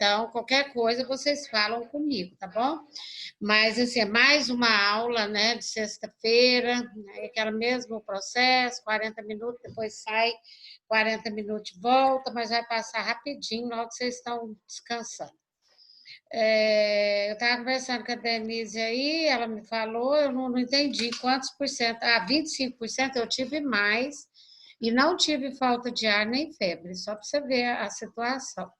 Então, qualquer coisa vocês falam comigo, tá bom? Mas, assim, é mais uma aula, né, de sexta-feira, é aquele mesmo processo, 40 minutos, depois sai, 40 minutos volta, mas vai passar rapidinho, logo que vocês estão descansando. Eu estava conversando com a Denise aí, ela me falou, eu não entendi quantos por cento. 25% eu tive mais e não tive falta de ar nem febre, só para você ver a situação.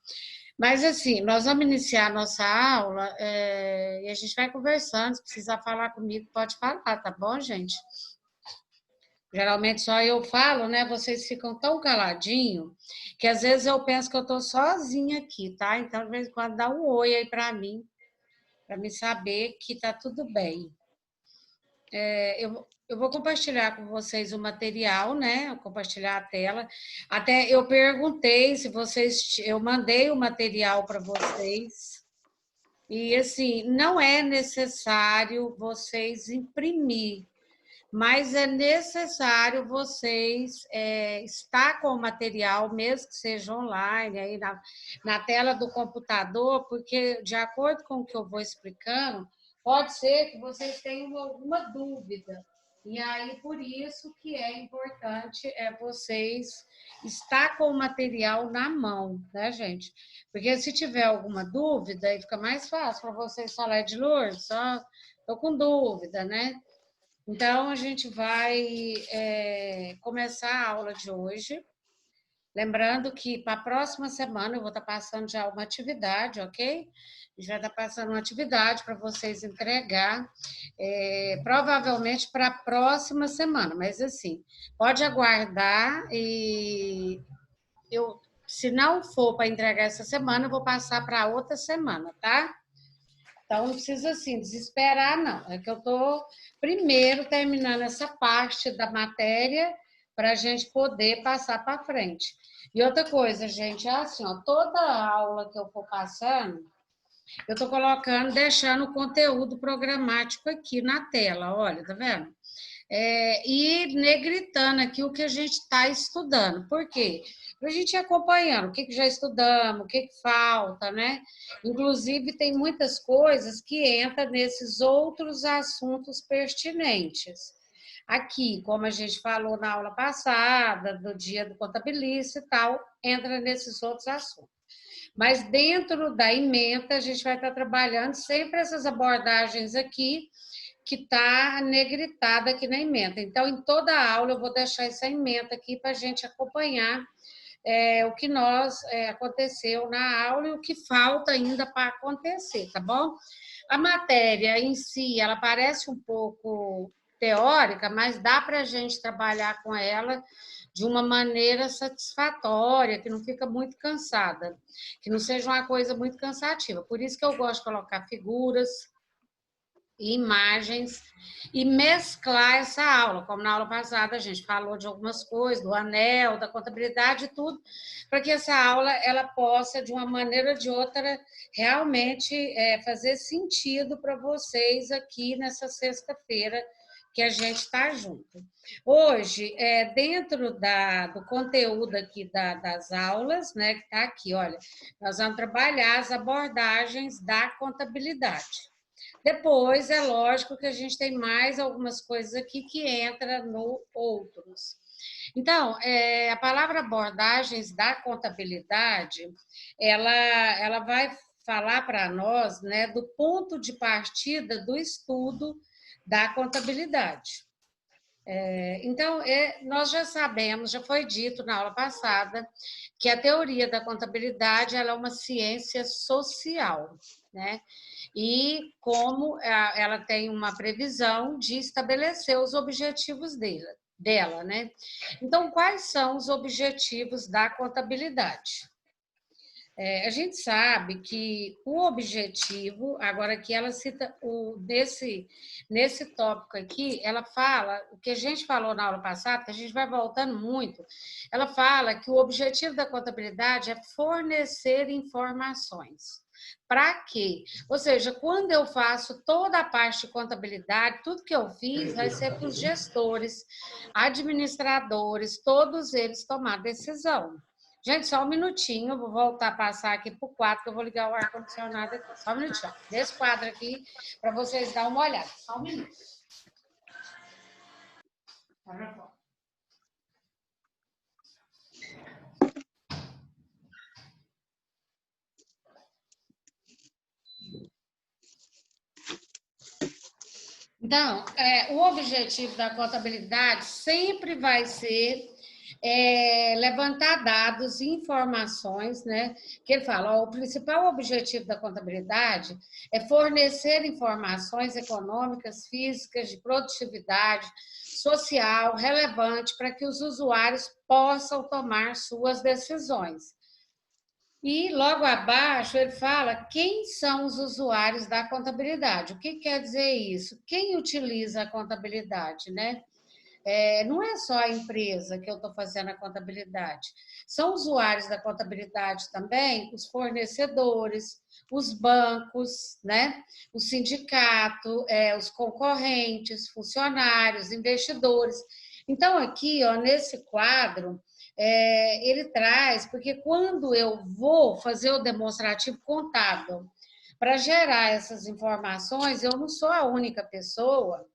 Mas assim, nós vamos iniciar a nossa aula e a gente vai conversando, se precisar falar comigo, pode falar, tá bom, gente? Geralmente só eu falo, né? Vocês ficam tão caladinho que às vezes eu penso que eu estou sozinha aqui, tá? Então, de vez em quando, dá um oi aí para me saber que tá tudo bem. Eu vou compartilhar com vocês o material, né? Compartilhar a tela. Até eu perguntei se vocês. Eu mandei o material para vocês. E, assim, não é necessário vocês imprimir, mas é necessário vocês estar com o material, mesmo que seja online, aí na tela do computador, porque, de acordo com o que eu vou explicando, pode ser que vocês tenham alguma dúvida. E aí, por isso que é importante vocês estar com o material na mão, né, gente? Porque se tiver alguma dúvida, aí fica mais fácil para vocês falar de Lourdes, só estou com dúvida, né? Então, a gente vai começar a aula de hoje. Lembrando que para a próxima semana eu vou estar passando já uma atividade, ok? A gente vai estar passando uma atividade para vocês entregar, provavelmente para a próxima semana, mas assim, pode aguardar e se não for para entregar essa semana, eu vou passar para outra semana, tá? Então, não precisa, assim, desesperar, não. É que eu estou, primeiro, terminando essa parte da matéria para a gente poder passar para frente. E outra coisa, gente, é assim, ó, toda aula que eu for passando, eu estou colocando, deixando o conteúdo programático aqui na tela, olha, tá vendo? E negritando aqui o que a gente está estudando. Por quê? Para a gente ir acompanhando o que já estudamos, o que falta, né? Inclusive, tem muitas coisas que entram nesses outros assuntos pertinentes. Aqui, como a gente falou na aula passada, do dia do contabilista e tal, entra nesses outros assuntos. Mas dentro da ementa, a gente vai estar trabalhando sempre essas abordagens aqui, que está negritada aqui na ementa. Então, em toda a aula, eu vou deixar essa ementa aqui para a gente acompanhar o que aconteceu na aula e o que falta ainda para acontecer, tá bom? A matéria em si, ela parece um pouco teórica, mas dá para a gente trabalhar com ela de uma maneira satisfatória, que não fica muito cansada, que não seja uma coisa muito cansativa. Por isso que eu gosto de colocar figuras, imagens e mesclar essa aula, como na aula passada a gente falou de algumas coisas, do anel, da contabilidade e tudo, para que essa aula ela possa, de uma maneira ou de outra, realmente fazer sentido para vocês aqui nessa sexta-feira que a gente está junto. Hoje, dentro do conteúdo aqui das aulas, né, que está aqui, olha, nós vamos trabalhar as abordagens da contabilidade. Depois, é lógico que a gente tem mais algumas coisas aqui que entra no outros. Então, a palavra abordagens da contabilidade, ela vai falar para nós, né, do ponto de partida do estudo da contabilidade. Então, nós já sabemos, já foi dito na aula passada, que a teoria da contabilidade ela é uma ciência social, né? E como ela tem uma previsão de estabelecer os objetivos dela, né? Então, quais são os objetivos da contabilidade? A gente sabe que o objetivo, agora que ela cita nesse tópico aqui, ela fala, o que a gente falou na aula passada, que a gente vai voltando muito, ela fala que o objetivo da contabilidade é fornecer informações. Para quê? Ou seja, quando eu faço toda a parte de contabilidade, tudo que eu fiz vai ser para os gestores, administradores, todos eles tomar decisão. Gente, só um minutinho, eu vou voltar a passar aqui para o quadro, que eu vou ligar o ar-condicionado aqui. Só um minutinho. Desse quadro aqui, para vocês darem uma olhada. Só um minuto. Então, o objetivo da contabilidade sempre vai ser levantar dados e informações, né? Que ele fala, ó, o principal objetivo da contabilidade é fornecer informações econômicas, físicas, de produtividade, social, relevante para que os usuários possam tomar suas decisões. E logo abaixo ele fala quem são os usuários da contabilidade. O que quer dizer isso? Quem utiliza a contabilidade, né? Não é só a empresa que eu estou fazendo a contabilidade, são usuários da contabilidade também, os fornecedores, os bancos, né? O sindicato, os concorrentes, funcionários, investidores. Então, aqui, ó, nesse quadro, ele traz, porque quando eu vou fazer o demonstrativo contábil para gerar essas informações, eu não sou a única pessoa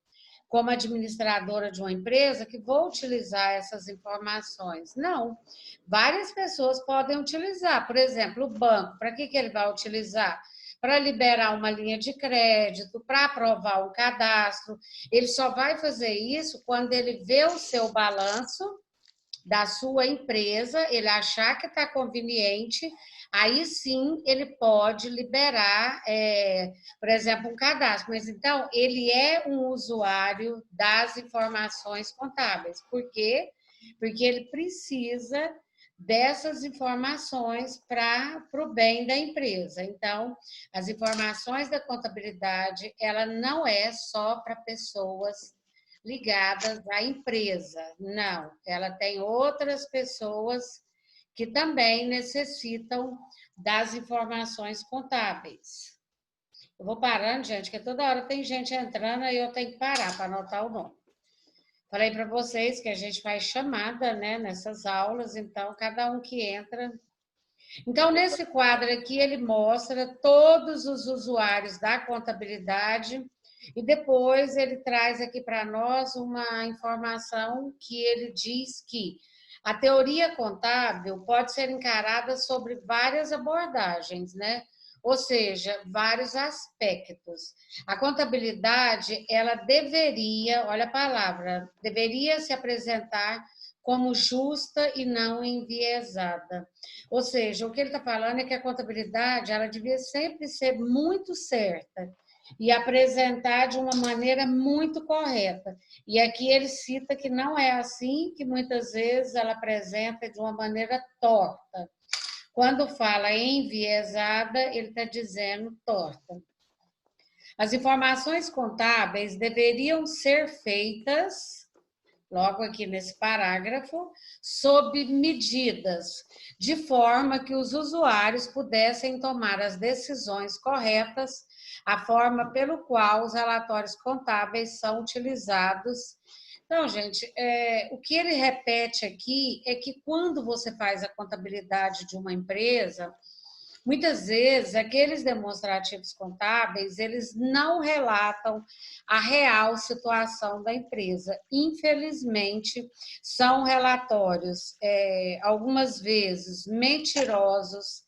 como administradora de uma empresa que vou utilizar essas informações. Não, várias pessoas podem utilizar. Por exemplo, o banco, para que ele vai utilizar? Para liberar uma linha de crédito, para aprovar um cadastro. Ele só vai fazer isso quando ele vê o seu balanço da sua empresa, ele achar que está conveniente, aí sim ele pode liberar, por exemplo, um cadastro. Mas então, ele é um usuário das informações contábeis. Por quê? Porque ele precisa dessas informações para o bem da empresa. Então, as informações da contabilidade, ela não é só para pessoas ligadas à empresa. Não, ela tem outras pessoas que também necessitam das informações contábeis. Eu vou parando, gente, porque toda hora tem gente entrando e eu tenho que parar para anotar o nome. Falei para vocês que a gente faz chamada, né, nessas aulas, então cada um que entra. Então, nesse quadro aqui, ele mostra todos os usuários da contabilidade e depois ele traz aqui para nós uma informação que ele diz que a teoria contábil pode ser encarada sobre várias abordagens, né? Ou seja, vários aspectos. A contabilidade, ela deveria, olha a palavra, deveria se apresentar como justa e não enviesada. Ou seja, o que ele está falando é que a contabilidade ela devia sempre ser muito certa e apresentar de uma maneira muito correta. E aqui ele cita que não é assim, que muitas vezes ela apresenta de uma maneira torta. Quando fala enviesada, ele está dizendo torta. As informações contábeis deveriam ser feitas logo aqui nesse parágrafo, sob medidas, de forma que os usuários pudessem tomar as decisões corretas, a forma pelo qual os relatórios contábeis são utilizados. Então, gente, o que ele repete aqui é que quando você faz a contabilidade de uma empresa, muitas vezes, aqueles demonstrativos contábeis, eles não relatam a real situação da empresa. Infelizmente, são relatórios, algumas vezes, mentirosos,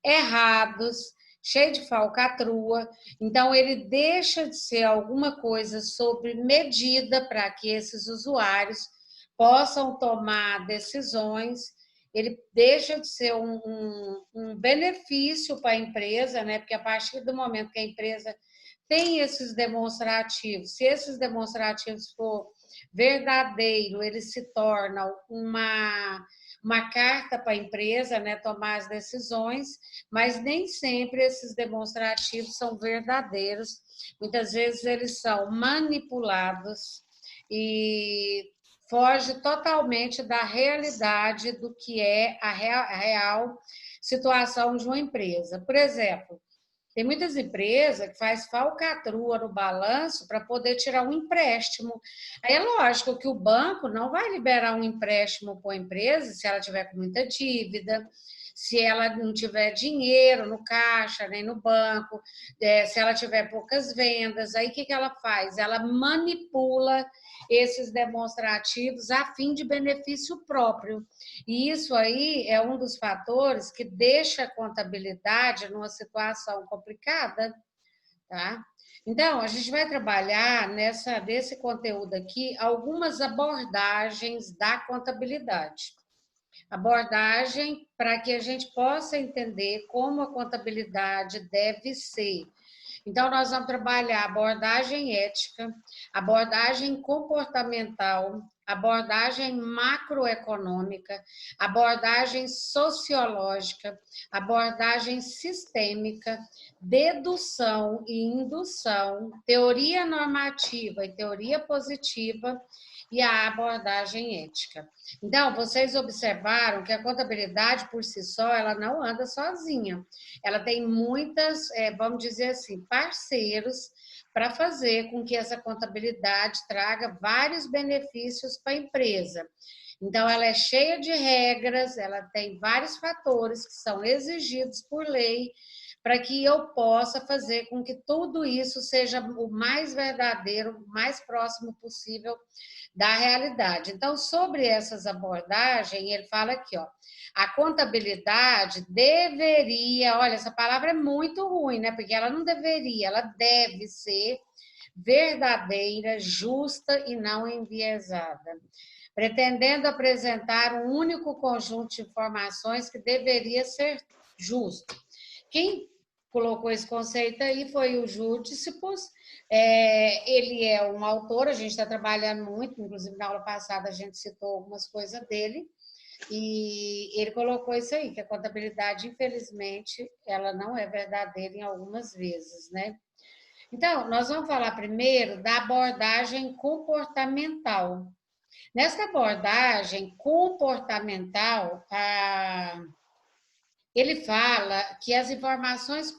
errados, cheio de falcatrua. Então, ele deixa de ser alguma coisa sobre medida para que esses usuários possam tomar decisões, ele deixa de ser um benefício para a empresa, né? Porque a partir do momento que a empresa tem esses demonstrativos, se esses demonstrativos for verdadeiro, eles se tornam uma carta para a empresa, né, tomar as decisões, mas nem sempre esses demonstrativos são verdadeiros. Muitas vezes eles são manipulados e foge totalmente da realidade do que é a real situação de uma empresa. Por exemplo, Tem muitas empresas que faz falcatrua no balanço para poder tirar um empréstimo. Aí é lógico que o banco não vai liberar um empréstimo para a empresa se ela tiver com muita dívida, se ela não tiver dinheiro no caixa, nem no banco, se ela tiver poucas vendas. Aí o que ela faz? Ela manipula esses demonstrativos a fim de benefício próprio. E isso aí é um dos fatores que deixa a contabilidade numa situação complicada, tá? Então, a gente vai trabalhar nesse conteúdo aqui algumas abordagens da contabilidade. Abordagem para que a gente possa entender como a contabilidade deve ser. Então, nós vamos trabalhar abordagem ética, abordagem comportamental, abordagem macroeconômica, abordagem sociológica, abordagem sistêmica, dedução e indução, teoria normativa e teoria positiva e a abordagem ética. Então, vocês observaram que a contabilidade por si só, ela não anda sozinha. Ela tem muitas, vamos dizer assim, parceiros para fazer com que essa contabilidade traga vários benefícios para a empresa. Então, ela é cheia de regras, ela tem vários fatores que são exigidos por lei para que eu possa fazer com que tudo isso seja o mais verdadeiro, o mais próximo possível da realidade. Então, sobre essas abordagens, ele fala aqui, ó, a contabilidade deveria, olha, essa palavra é muito ruim, né? Porque ela não deveria, ela deve ser verdadeira, justa e não enviesada, pretendendo apresentar um único conjunto de informações que deveria ser justo. Quem colocou esse conceito aí foi o Júdicipus. Ele é um autor, a gente está trabalhando muito, inclusive na aula passada a gente citou algumas coisas dele, e ele colocou isso aí, que a contabilidade, infelizmente, ela não é verdadeira em algumas vezes, né? Então, nós vamos falar primeiro da abordagem comportamental. Nessa abordagem comportamental, ele fala que as informações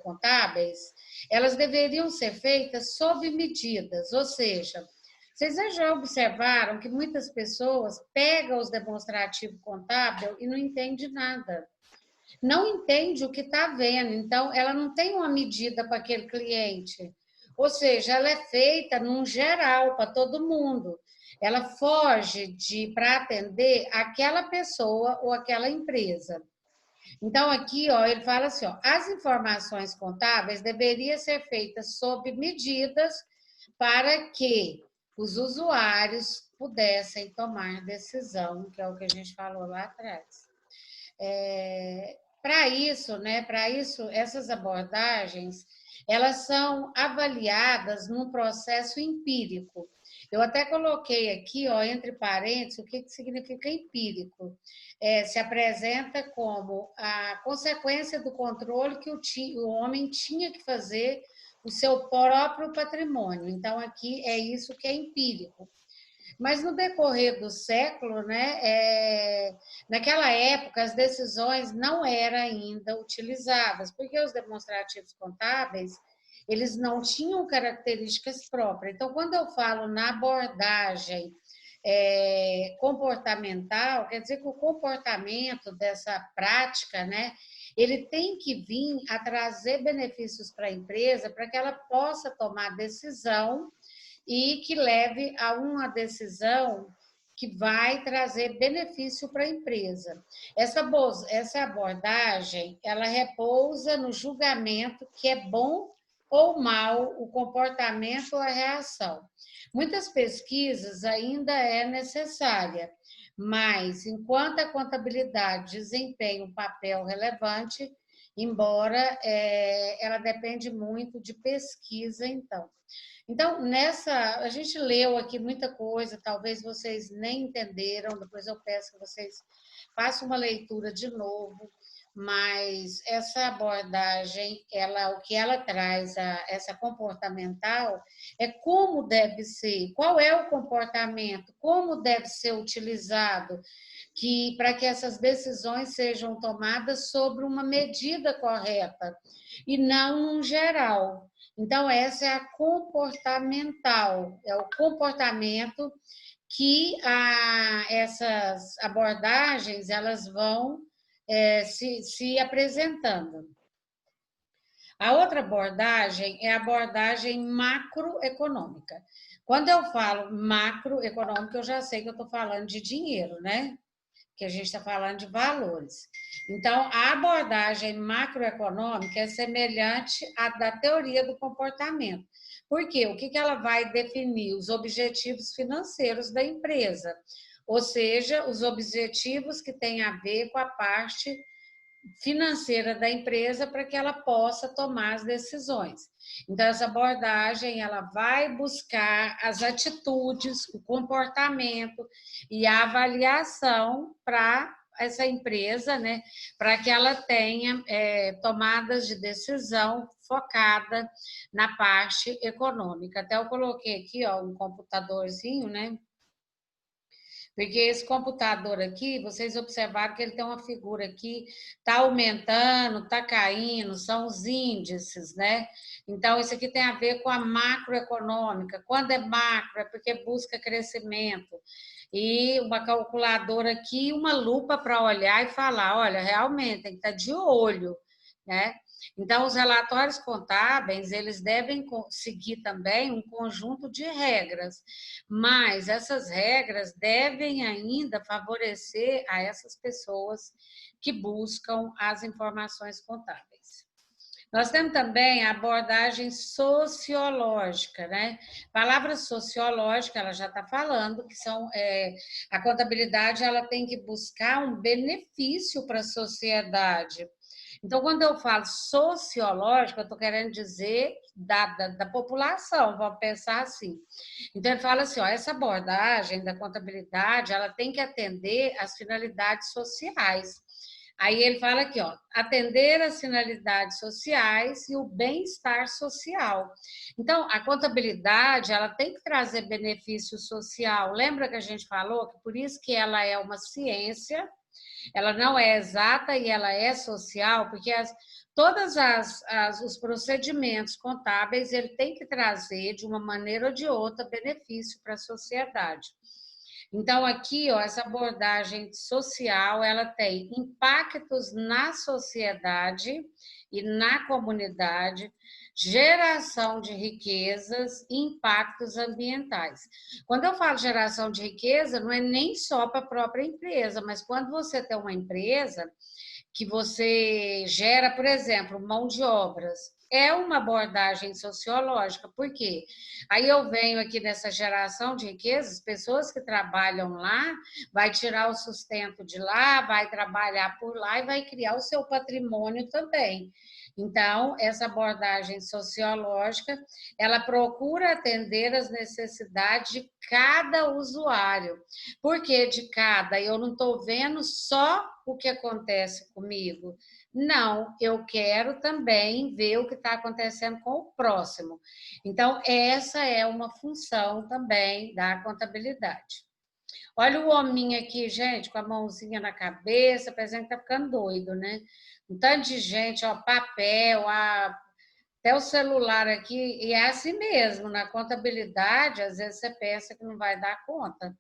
contábeis, elas deveriam ser feitas sob medidas, ou seja, vocês já observaram que muitas pessoas pegam os demonstrativos contábeis e não entendem nada. Não entende o que está vendo, então ela não tem uma medida para aquele cliente. Ou seja, ela é feita num geral para todo mundo. Ela foge para atender aquela pessoa ou aquela empresa. Então, aqui, ó, ele fala assim, ó, as informações contábeis deveriam ser feitas sob medidas para que os usuários pudessem tomar decisão, que é o que a gente falou lá atrás. Para isso, né, essas abordagens, elas são avaliadas num processo empírico. Eu até coloquei aqui, ó, entre parênteses, o que significa empírico. Se apresenta como a consequência do controle que o homem tinha que fazer o seu próprio patrimônio. Então, aqui é isso que é empírico. Mas no decorrer do século, né, naquela época, as decisões não eram ainda utilizadas, porque os demonstrativos contábeis, eles não tinham características próprias. Então, quando eu falo na abordagem comportamental, quer dizer que o comportamento dessa prática, né, ele tem que vir a trazer benefícios para a empresa, para que ela possa tomar decisão e que leve a uma decisão que vai trazer benefício para a empresa. Essa abordagem, ela repousa no julgamento que é bom ou mal o comportamento ou a reação. Muitas pesquisas ainda é necessária, mas enquanto a contabilidade desempenha um papel relevante, embora ela depende muito de pesquisa, então. Então, a gente leu aqui muita coisa, talvez vocês nem entenderam, depois eu peço que vocês façam uma leitura de novo, mas essa abordagem, o que ela traz, essa comportamental, é como deve ser, qual é o comportamento, como deve ser utilizado, que para que essas decisões sejam tomadas sobre uma medida correta e não um geral. Então, essa é a comportamental, é o comportamento que essas abordagens elas vão se apresentando. A outra abordagem é a abordagem macroeconômica. Quando eu falo macroeconômica, eu já sei que eu estou falando de dinheiro, né? Que a gente está falando de valores. Então, a abordagem macroeconômica é semelhante à da teoria do comportamento. Por quê? O que ela vai definir? Os objetivos financeiros da empresa, ou seja, os objetivos que têm a ver com a parte financeira da empresa para que ela possa tomar as decisões. Então, essa abordagem ela vai buscar as atitudes, o comportamento e a avaliação para essa empresa, né, para que ela tenha tomadas de decisão focada na parte econômica. Até eu coloquei aqui, ó, um computadorzinho, né? Porque esse computador aqui, vocês observaram que ele tem uma figura aqui, está aumentando, está caindo, são os índices, né? Então, isso aqui tem a ver com a macroeconômica. Quando é macro, é porque busca crescimento. E uma calculadora aqui, uma lupa para olhar e falar, olha, realmente tem que estar de olho, né? Então, os relatórios contábeis, eles devem seguir também um conjunto de regras, mas essas regras devem ainda favorecer a essas pessoas que buscam as informações contábeis. Nós temos também a abordagem sociológica, né? A palavra sociológica, ela já está falando que a contabilidade ela tem que buscar um benefício para a sociedade. Então, quando eu falo sociológico, eu estou querendo dizer da população, vamos pensar assim. Então, ele fala assim, ó, essa abordagem da contabilidade, ela tem que atender às finalidades sociais. Aí ele fala aqui, ó, atender às finalidades sociais e o bem-estar social. Então, a contabilidade, ela tem que trazer benefício social. Lembra que a gente falou que por isso que ela é uma ciência, ela não é exata e ela é social, porque todos os procedimentos contábeis ele tem que trazer, de uma maneira ou de outra, benefício para a sociedade. Então, aqui, ó, essa abordagem social, ela tem impactos na sociedade e na comunidade, geração de riquezas e impactos ambientais. Quando eu falo geração de riqueza, não é nem só para a própria empresa, mas quando você tem uma empresa que você gera, por exemplo, mão de obras, é uma abordagem sociológica, por quê? Aí eu venho aqui nessa geração de riquezas, pessoas que trabalham lá, vai tirar o sustento de lá, vai trabalhar por lá e vai criar o seu patrimônio também. Então, essa abordagem sociológica, ela procura atender as necessidades de cada usuário. Por que de cada? Eu não estou vendo só o que acontece comigo. Não, eu quero também ver o que está acontecendo com o próximo. Então, essa é uma função também da contabilidade. Olha o hominho aqui, gente, com a mãozinha na cabeça, parece que tá ficando doido, né? Um tanto de gente, ó, papel, até o celular aqui, e é assim mesmo, na contabilidade, às vezes você pensa que não vai dar conta.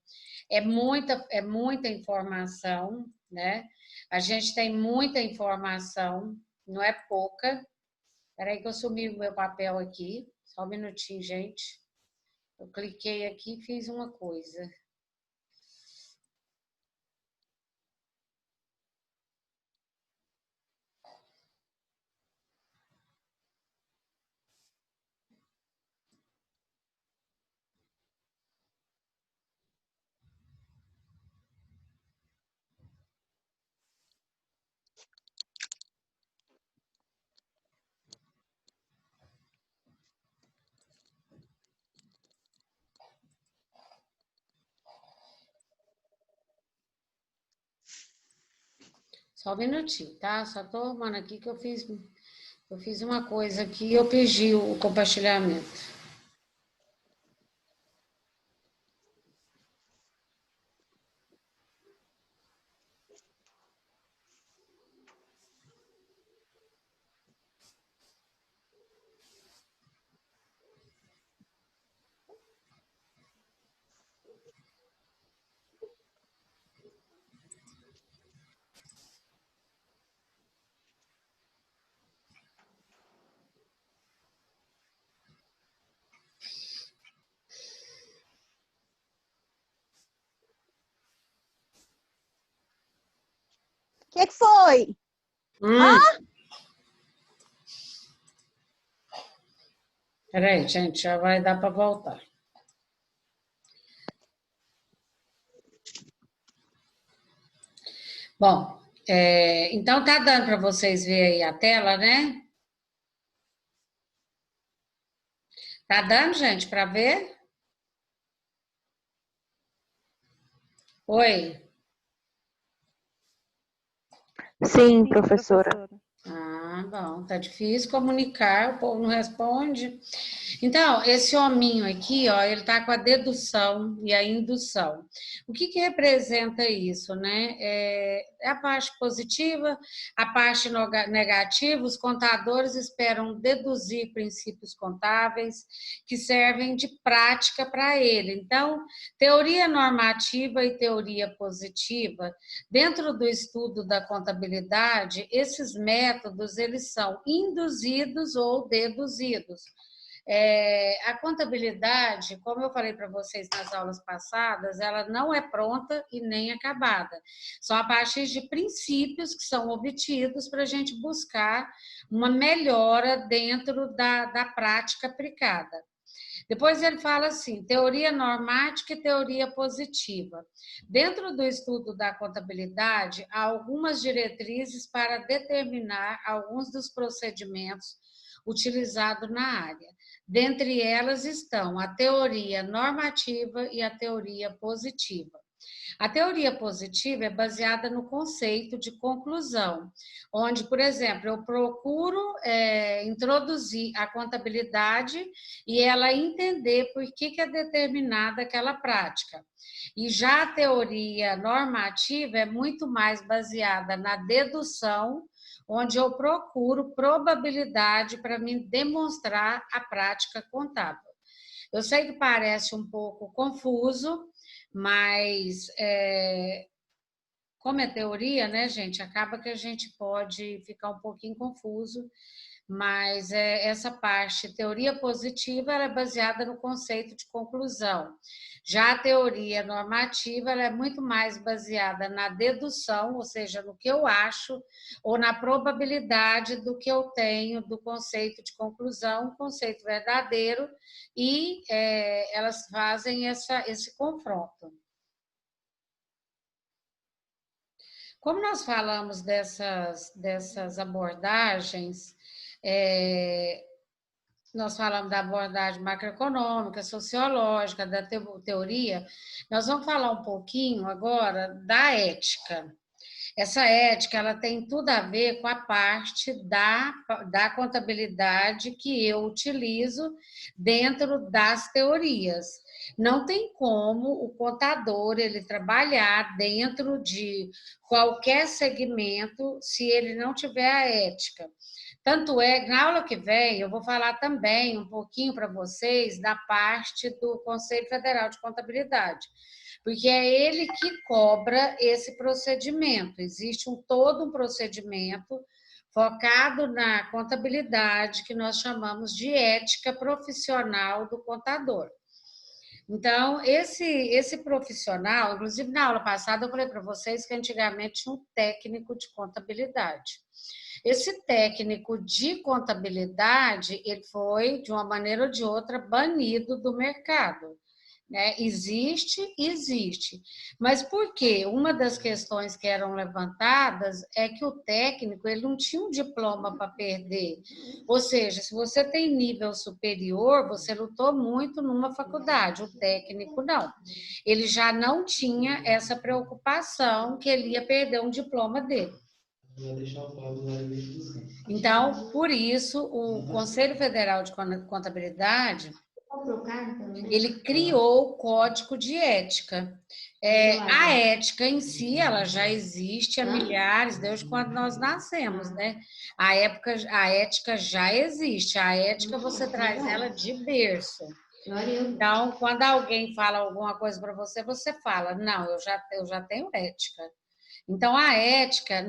É muita informação, né? A gente tem muita informação, não é pouca. Espera aí que eu sumi o meu papel aqui, só um minutinho, gente. Eu cliquei aqui e fiz uma coisa. Só um minutinho, tá? Só tô arrumando aqui que eu fiz uma coisa aqui e eu pedi o compartilhamento. que foi? Peraí, gente, já vai dar para voltar. Bom, então tá dando para vocês verem aí a tela, né? Tá dando, gente, para ver? Oi? Sim, professora. Ah, bom, tá difícil comunicar, o povo não responde. Então, esse hominho aqui, ó, ele tá com a dedução e a indução. O que que representa isso, né? É a parte positiva, a parte negativa, os contadores esperam deduzir princípios contábeis que servem de prática para ele. Então, teoria normativa e teoria positiva, dentro do estudo da contabilidade, esses métodos eles são induzidos ou deduzidos. A contabilidade, como eu falei para vocês nas aulas passadas, ela não é pronta e nem acabada. São a partir de princípios que são obtidos para a gente buscar uma melhora dentro da prática aplicada. Depois ele fala assim, teoria normática e teoria positiva. Dentro do estudo da contabilidade, há algumas diretrizes para determinar alguns dos procedimentos utilizados na área. Dentre elas estão a teoria normativa e a teoria positiva. A teoria positiva é baseada no conceito de conclusão, onde, por exemplo, eu procuro introduzir a contabilidade e ela entender por que é determinada aquela prática. E já a teoria normativa é muito mais baseada na dedução, onde eu procuro probabilidade para me demonstrar a prática contábil. Eu sei que parece um pouco confuso, mas como é teoria, né, gente, acaba que a gente pode ficar um pouquinho confuso, mas essa parte, teoria positiva, ela é baseada no conceito de conclusão. Já a teoria normativa, ela é muito mais baseada na dedução, ou seja, no que eu acho, ou na probabilidade do que eu tenho do conceito de conclusão, conceito verdadeiro, e elas fazem esse confronto. Como nós falamos dessas abordagens, nós falamos da abordagem macroeconômica, sociológica, da teoria, nós vamos falar um pouquinho agora da ética. Essa ética ela tem tudo a ver com a parte da contabilidade que eu utilizo dentro das teorias. Não tem como o contador ele trabalhar dentro de qualquer segmento se ele não tiver a ética. Tanto é que na aula que vem eu vou falar também um pouquinho para vocês da parte do Conselho Federal de Contabilidade, porque é ele que cobra esse procedimento. Existe todo um procedimento focado na contabilidade que nós chamamos de ética profissional do contador. Então, esse profissional, inclusive na aula passada eu falei para vocês que antigamente tinha um técnico de contabilidade. Esse técnico de contabilidade, ele foi, de uma maneira ou de outra, banido do mercado. Né? Existe. Mas por quê? Uma das questões que eram levantadas é que o técnico ele não tinha um diploma para perder. Ou seja, se você tem nível superior, você lutou muito numa faculdade, o técnico não. Ele já não tinha essa preocupação que ele ia perder um diploma dele. Então, por isso, o Conselho Federal de Contabilidade ele criou o Código de Ética. A ética em si, ela já existe há milhares, desde quando nós nascemos, né? A ética já existe, a ética você traz ela de berço. Então, quando alguém fala alguma coisa para você, você fala, não, eu já tenho ética. Então, a ética,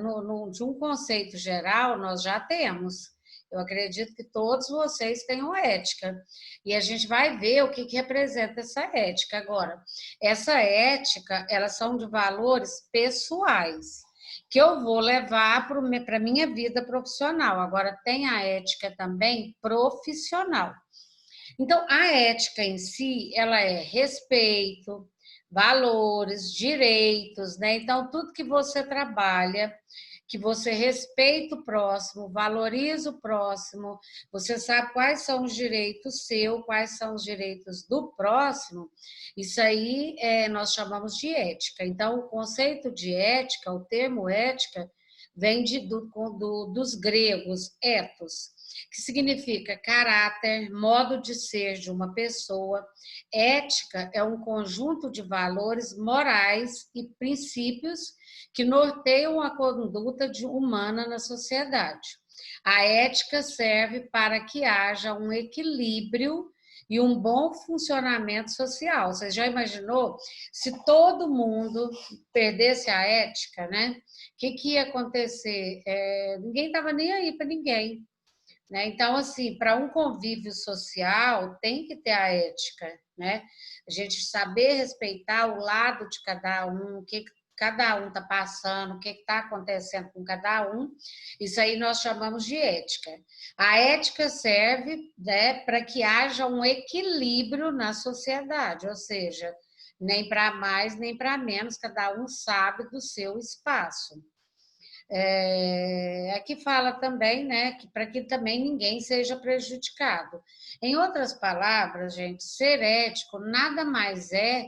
de um conceito geral, nós já temos. Eu acredito que todos vocês tenham ética. E a gente vai ver o que representa essa ética. Agora, essa ética, elas são de valores pessoais. que eu vou levar para a minha vida profissional. Agora, tem a ética também profissional. Então, a ética em si, ela é respeito, valores, direitos, né? Então, tudo que você trabalha, que você respeita o próximo, valoriza o próximo, você sabe quais são os direitos seus, quais são os direitos do próximo, isso aí nós chamamos de ética. Então, o conceito de ética, o termo ética, vem dos gregos, ethos, que significa caráter, modo de ser de uma pessoa. Ética é um conjunto de valores morais e princípios que norteiam a conduta humana na sociedade. A ética serve para que haja um equilíbrio e um bom funcionamento social. Você já imaginou se todo mundo perdesse a ética, né? O que ia acontecer? Ninguém estava nem aí para ninguém. Né? Então, assim, para um convívio social, tem que ter a ética, né? A gente saber respeitar o lado de cada um, o que cada um está passando, o que está acontecendo com cada um, isso aí nós chamamos de ética. A ética serve, né, para que haja um equilíbrio na sociedade, ou seja, nem para mais nem para menos, cada um sabe do seu espaço. Aqui fala também, né, que para que também ninguém seja prejudicado. Em outras palavras, gente, ser ético nada mais é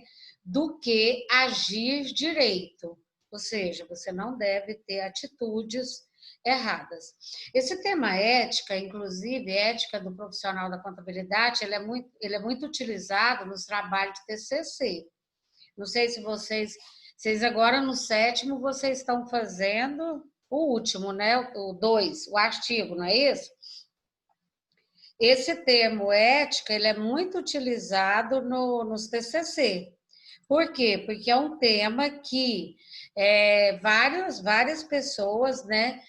do que agir direito, ou seja, você não deve ter atitudes erradas. Esse tema ética, inclusive ética do profissional da contabilidade, ele é muito utilizado nos trabalhos de TCC. Não sei se vocês agora no 7º, vocês estão fazendo o último, né? O 2, o artigo, não é isso? Esse termo ética, ele é muito utilizado nos TCC. Por quê? Porque é um tema que várias pessoas, né,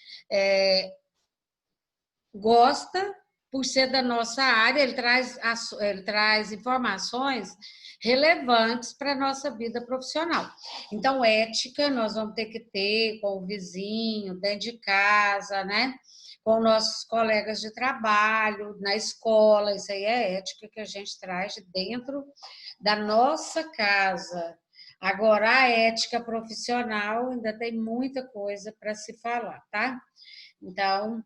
gosta por ser da nossa área, ele traz informações relevantes para a nossa vida profissional. Então, ética nós vamos ter que ter com o vizinho, dentro de casa, né? Com nossos colegas de trabalho, na escola, isso aí é ética que a gente traz de dentro da nossa casa. Agora, a ética profissional ainda tem muita coisa para se falar, tá? Então,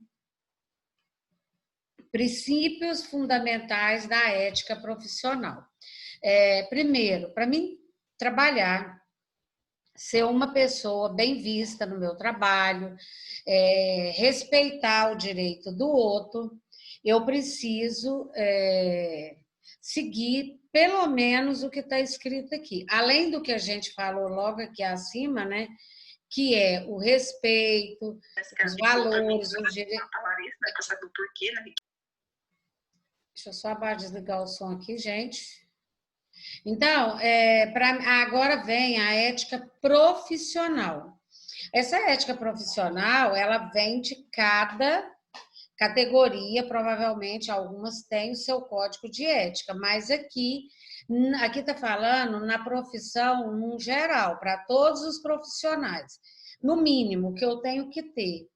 princípios fundamentais da ética profissional. Primeiro, para mim trabalhar, ser uma pessoa bem vista no meu trabalho, respeitar o direito do outro, eu preciso seguir pelo menos o que está escrito aqui. Além do que a gente falou logo aqui acima, né? Que é o respeito, os valores, os direitos. Deixa eu só desligar o som aqui, gente. Então, agora vem a ética profissional. Essa ética profissional, ela vem de cada categoria, provavelmente algumas têm o seu código de ética, mas aqui está falando na profissão no geral, para todos os profissionais. No mínimo, que eu tenho que ter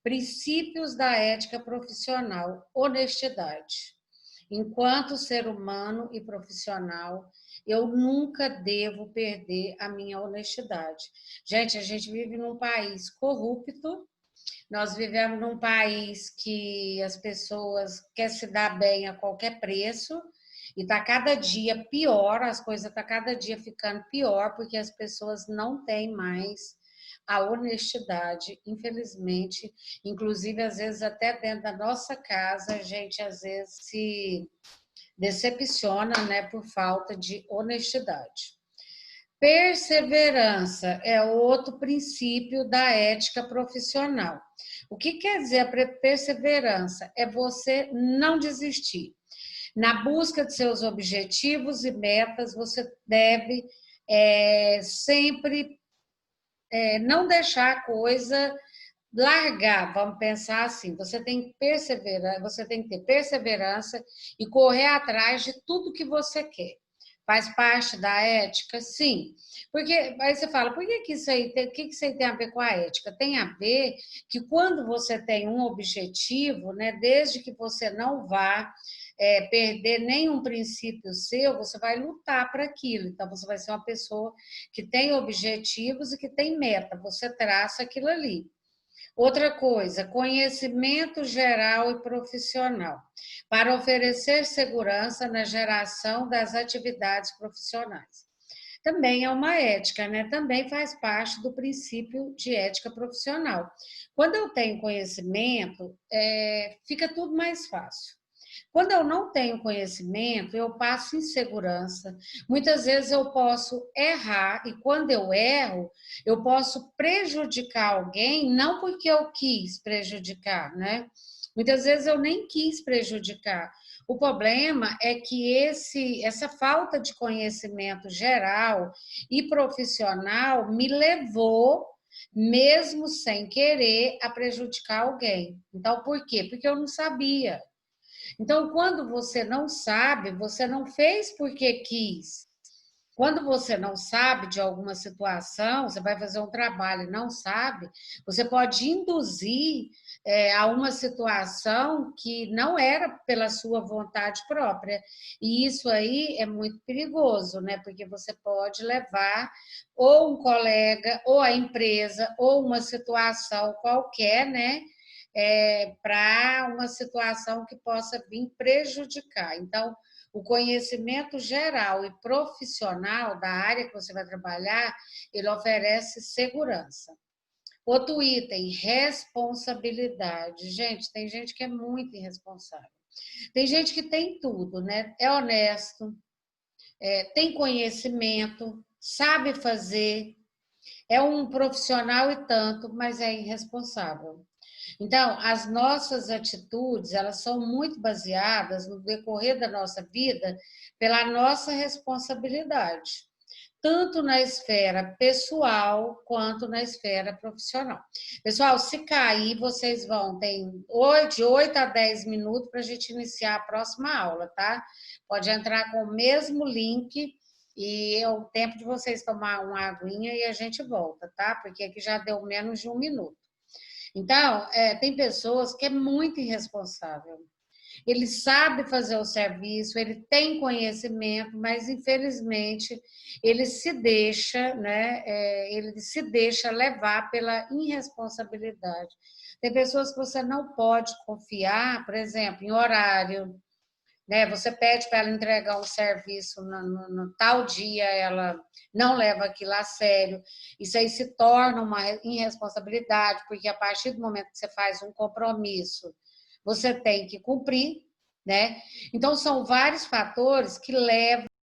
princípios da ética profissional, honestidade. Enquanto ser humano e profissional, eu nunca devo perder a minha honestidade. Gente, a gente vive num país corrupto, nós vivemos num país que as pessoas querem se dar bem a qualquer preço e está cada dia pior, as coisas estão cada dia ficando pior, porque as pessoas não têm mais a honestidade, infelizmente, inclusive às vezes até dentro da nossa casa, a gente às vezes se decepciona, né, por falta de honestidade. Perseverança é outro princípio da ética profissional. O que quer dizer a perseverança? É você não desistir. Na busca de seus objetivos e metas, você deve sempre não deixar a coisa largar, vamos pensar assim, você tem que perseverar, você tem que ter perseverança e correr atrás de tudo que você quer. Faz parte da ética? Sim. Porque aí você fala, por que isso aí tem, o que isso aí tem a ver com a ética? Tem a ver que quando você tem um objetivo, né, desde que você não vá perder nenhum princípio seu, você vai lutar para aquilo. Então, você vai ser uma pessoa que tem objetivos e que tem meta, você traça aquilo ali. Outra coisa, conhecimento geral e profissional, para oferecer segurança na geração das atividades profissionais. Também é uma ética, né? Também faz parte do princípio de ética profissional. Quando eu tenho conhecimento, fica tudo mais fácil. Quando eu não tenho conhecimento, eu passo insegurança. Muitas vezes eu posso errar, e quando eu erro, eu posso prejudicar alguém, não porque eu quis prejudicar, né? Muitas vezes eu nem quis prejudicar. O problema é que essa falta de conhecimento geral e profissional me levou, mesmo sem querer, a prejudicar alguém. Então, por quê? Porque eu não sabia. Então, quando você não sabe, você não fez porque quis. Quando você não sabe de alguma situação, você vai fazer um trabalho e não sabe, você pode induzir a uma situação que não era pela sua vontade própria. E isso aí é muito perigoso, né? Porque você pode levar ou um colega, ou a empresa, ou uma situação qualquer, né? Para uma situação que possa vir prejudicar. Então, o conhecimento geral e profissional da área que você vai trabalhar, ele oferece segurança. Outro item, responsabilidade. Gente, tem gente que é muito irresponsável. Tem gente que tem tudo, né? É honesto, tem conhecimento, sabe fazer, é um profissional e tanto, mas é irresponsável. Então, as nossas atitudes, elas são muito baseadas no decorrer da nossa vida pela nossa responsabilidade, tanto na esfera pessoal quanto na esfera profissional. Pessoal, se cair, vocês vão, tem de 8 a 10 minutos para a gente iniciar a próxima aula, tá? Pode entrar com o mesmo link e é o tempo de vocês tomar uma aguinha e a gente volta, tá? Porque aqui já deu menos de 1 minuto. Então, tem pessoas que é muito irresponsável. Ele sabe fazer o serviço, ele tem conhecimento, mas infelizmente ele se deixa, né? Ele se deixa levar pela irresponsabilidade. Tem pessoas que você não pode confiar, por exemplo, em horário, né? Você pede para ela entregar um serviço no tal dia, ela não leva aquilo a sério. Isso aí se torna uma irresponsabilidade, porque a partir do momento que você faz um compromisso, você tem que cumprir, né? Então, são vários fatores que levam